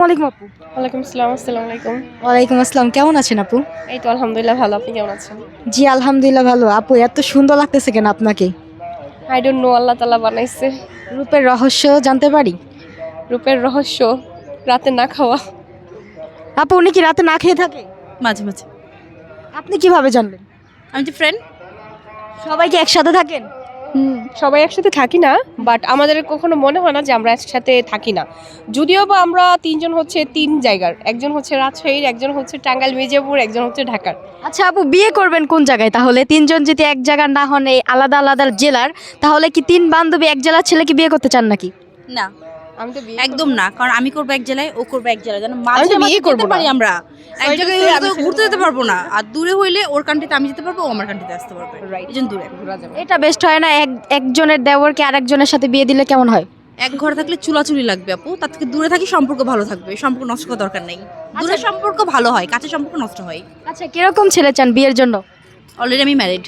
ওয়ালাইকুম আপু। ওয়ালাইকুম আসসালাম। আসসালামু আলাইকুম। ওয়ালাইকুম আসসালাম, কেমন আছেন আপু? এই তো আলহামদুলিল্লাহ ভালো। আপনি কেমন আছেন? জি আলহামদুলিল্লাহ ভালো। আপু এত সুন্দর লাগতেছে কেন আপনাকে? আই ডোন্ট নো, আল্লাহ তাআলা বানাইছে। রূপের রহস্য জানতে পারি? রূপের রহস্য রাতে না খাওয়া। আপু উনি কি রাতে না খেয়ে থাকে? মাঝে মাঝে আপনি কিভাবে জানলেন? আমি যে ফ্রেন্ড। সবাই কি একসাথে থাকেন? সবাই একসাথে থাকি না, বাট আমাদের কখনো মনে হয় না যে আমরা একসাথে থাকি না। যদিও বা আমরা তিনজন হচ্ছে তিন জায়গার, একজন হচ্ছে রাজশাহীর, একজন হচ্ছে টাঙ্গাইল মির্জাপুর, একজন হচ্ছে ঢাকার। আচ্ছা আপু, বিয়ে করবেন কোন জায়গায় তাহলে? তিনজন যদি এক জায়গার না হন, এই আলাদা আলাদা জেলার, তাহলে কি তিন বান্ধবী এক জেলার ছেলেকে বিয়ে করতে চান নাকি? না, আমি তো বিয়ে একদম না, কারণ আমি করবো এক জেলায়, ও করবো এক জেলায়, যেন আমি মাঝে তো মাঝে বিয়ে করবো যেতে পারি না। আমরা। এক Sorry to জায়গায় say, হলে আমি তো সেটা ঘুরতে যেতে করবো পারবো না, আর দূরে হইলে ওর কান্ট্রিতে আমি যেতে পারবো, ও আমার কান্ট্রিতে আসতে পারবে। Right. এই জন্য দূরে। ঘোরা যাবে। এটা বেস্ট হয় না? একজনের দেওরকে আরেকজনের সাথে বিয়ে দিলে কেমন হয়? এক ঘরে থাকলে চুলাচুলি লাগবে আপু, তার থেকে দূরে থাকি, সম্পর্ক ভালো থাকবে, সম্পর্ক নষ্ট করার দরকার নেই। দূরে সম্পর্ক ভালো হয়, কাছে সম্পর্ক নষ্ট হয়। আচ্ছা, কিরকম ছেলে চান বিয়ের জন্য? অলরেডি আমি ম্যারিড।